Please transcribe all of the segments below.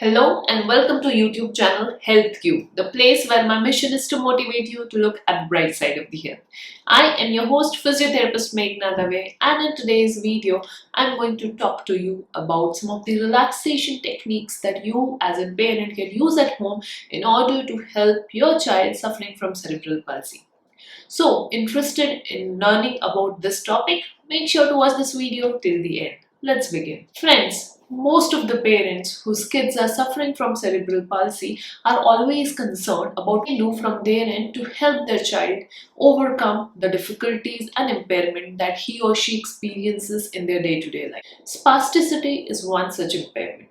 Hello and welcome to YouTube channel Health Cube, the place where my mission is to motivate you to look at the bright side of the health. I am your host physiotherapist Meghana, and in today's video I'm going to talk to you about some of the relaxation techniques that you as a parent can use at home in order to help your child suffering from cerebral palsy. So, interested in learning about this topic? Make sure to watch this video till the end. Let's begin. Friends, most of the parents whose kids are suffering from cerebral palsy are always concerned about what they do from their end to help their child overcome the difficulties and impairment that he or she experiences in their day-to-day life. Spasticity is one such impairment.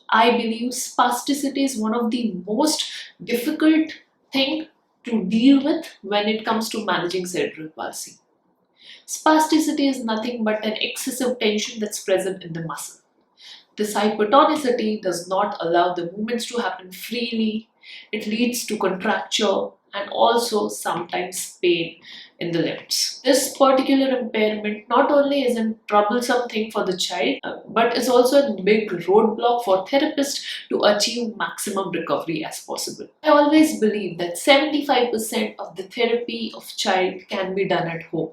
I believe spasticity is one of the most difficult thing to deal with when it comes to managing cerebral palsy. Spasticity is nothing but an excessive tension that's present in the muscle. This hypertonicity does not allow the movements to happen freely. It leads to contracture and also sometimes pain in the limbs. This particular impairment not only is a troublesome thing for the child, but is also a big roadblock for therapists to achieve maximum recovery as possible. I always believe that 75% of the therapy of child can be done at home,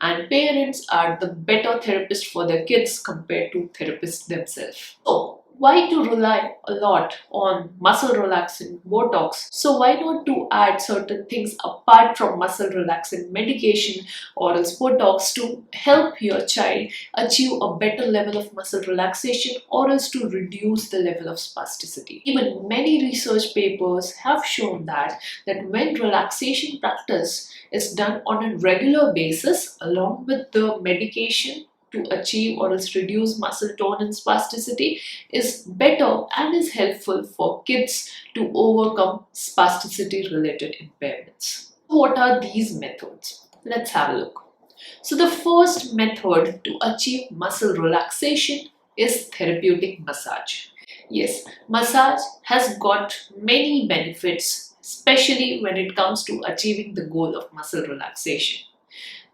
and parents are the better therapists for their kids compared to therapists themselves. So, why to rely a lot on muscle relaxant Botox? So why not to add certain things apart from muscle relaxant medication or else Botox to help your child achieve a better level of muscle relaxation or else to reduce the level of spasticity. Even many research papers have shown that when relaxation practice is done on a regular basis along with the medication to achieve or else reduce muscle tone and spasticity is better and is helpful for kids to overcome spasticity related impairments. What are these methods? Let's have a look. So the first method to achieve muscle relaxation is therapeutic massage. Yes, massage has got many benefits, especially when it comes to achieving the goal of muscle relaxation.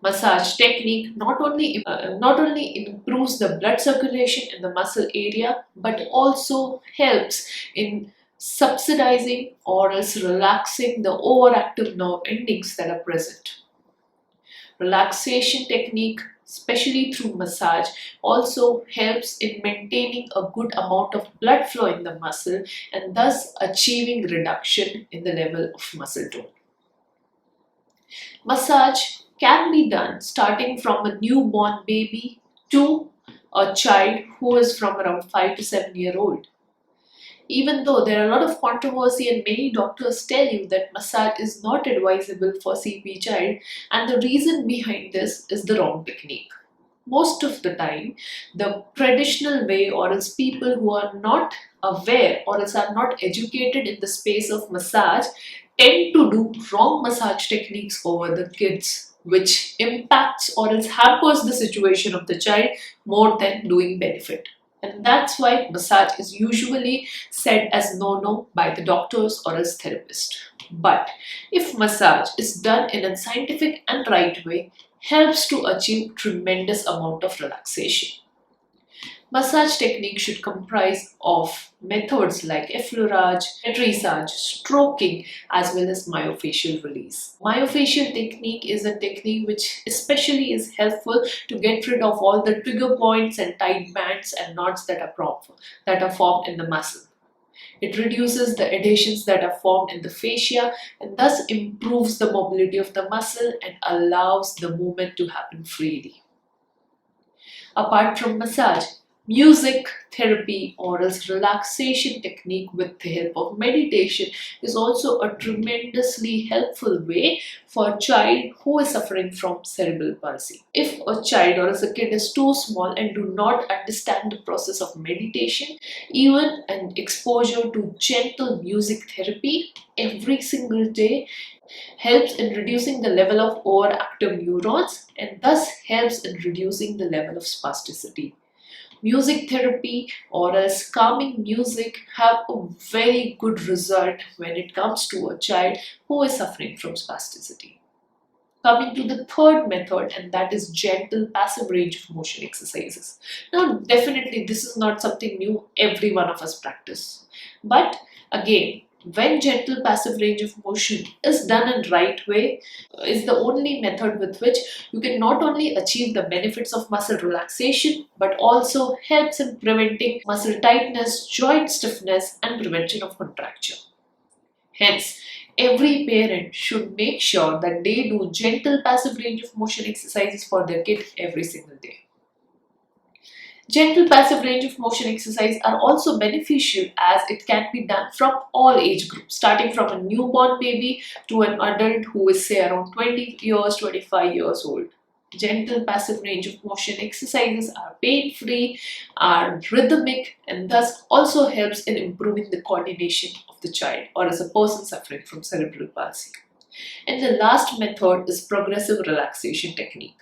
Massage technique not only improves the blood circulation in the muscle area but also helps in subsidizing or else relaxing the overactive nerve endings that are present. Relaxation technique, especially through massage, also helps in maintaining a good amount of blood flow in the muscle and thus achieving reduction in the level of muscle tone. Massage can be done starting from a newborn baby to a child who is from around 5 to 7 year old. Even though there are a lot of controversy and many doctors tell you that massage is not advisable for CP child, and the reason behind this is the wrong technique. Most of the time, the traditional way or else people who are not aware or else are not educated in the space of massage tend to do wrong massage techniques over the kids, which impacts or else hampers the situation of the child more than doing benefit. And that's why massage is usually said as no-no by the doctors or as therapists. But if massage is done in a scientific and right way, helps to achieve tremendous amount of relaxation. Massage technique should comprise of methods like effleurage, massage, stroking, as well as myofascial release. Myofascial technique is a technique which especially is helpful to get rid of all the trigger points and tight bands and knots that are formed in the muscle. It reduces the adhesions that are formed in the fascia and thus improves the mobility of the muscle and allows the movement to happen freely. Apart from massage, music therapy or else relaxation technique with the help of meditation is also a tremendously helpful way for a child who is suffering from cerebral palsy. If a child or as a kid is too small and do not understand the process of meditation, even an exposure to gentle music therapy every single day helps in reducing the level of overactive neurons and thus helps in reducing the level of spasticity. Music therapy or else calming music have a very good result when it comes to a child who is suffering from spasticity. Coming to the third method, and that is gentle passive range of motion exercises. Now, definitely this is not something new, every one of us practice. But again, when gentle passive range of motion is done in right way, is the only method with which you can not only achieve the benefits of muscle relaxation, but also helps in preventing muscle tightness, joint stiffness, and prevention of contracture. Hence, every parent should make sure that they do gentle passive range of motion exercises for their kid every single day. Gentle passive range of motion exercise are also beneficial as it can be done from all age groups, starting from a newborn baby to an adult who is say around 20 years, 25 years old. Gentle passive range of motion exercises are pain-free, are rhythmic, and thus also helps in improving the coordination of the child or as a person suffering from cerebral palsy. And the last method is progressive relaxation technique.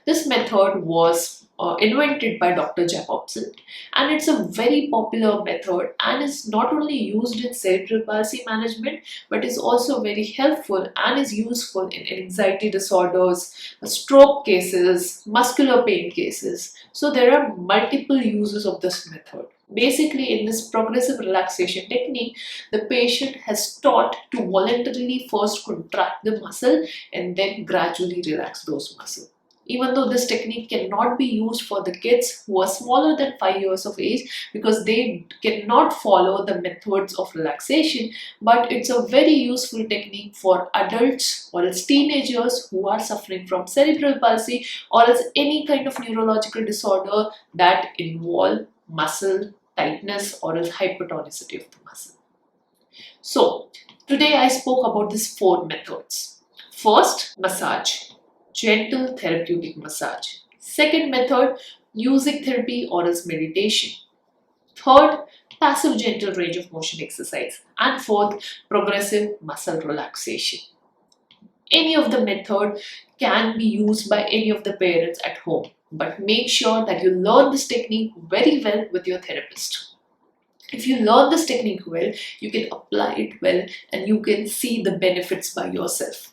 This method was invented by Dr. Jacobson, and it's a very popular method and is not only used in cerebral palsy management but is also very helpful and is useful in anxiety disorders, stroke cases, muscular pain cases. So there are multiple uses of this method. Basically, in this progressive relaxation technique, the patient has taught to voluntarily first contract the muscle and then gradually relax those muscles. Even though this technique cannot be used for the kids who are smaller than 5 years of age because they cannot follow the methods of relaxation, but it's a very useful technique for adults or else teenagers who are suffering from cerebral palsy or else any kind of neurological disorder that involve muscle tightness or else hypertonicity of the muscle. So, today I spoke about these 4 methods. First, massage. Gentle therapeutic massage. Second method, music therapy or else meditation. Third, passive gentle range of motion exercise. And fourth, progressive muscle relaxation. Any of the method can be used by any of the parents at home, but make sure that you learn this technique very well with your therapist. If you learn this technique well, you can apply it well and you can see the benefits by yourself.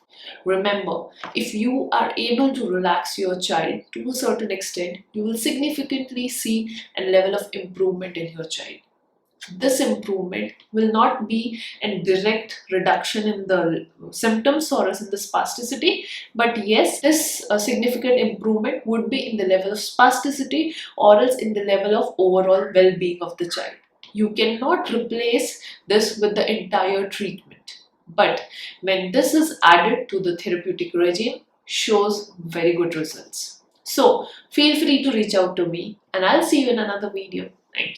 Remember, if you are able to relax your child to a certain extent, you will significantly see a level of improvement in your child. This improvement will not be a direct reduction in the symptoms or in the spasticity, but yes, this significant improvement would be in the level of spasticity or else in the level of overall well-being of the child. You cannot replace this with the entire treatment. But when this is added to the therapeutic regime, shows very good results. So feel free to reach out to me and I'll see you in another video.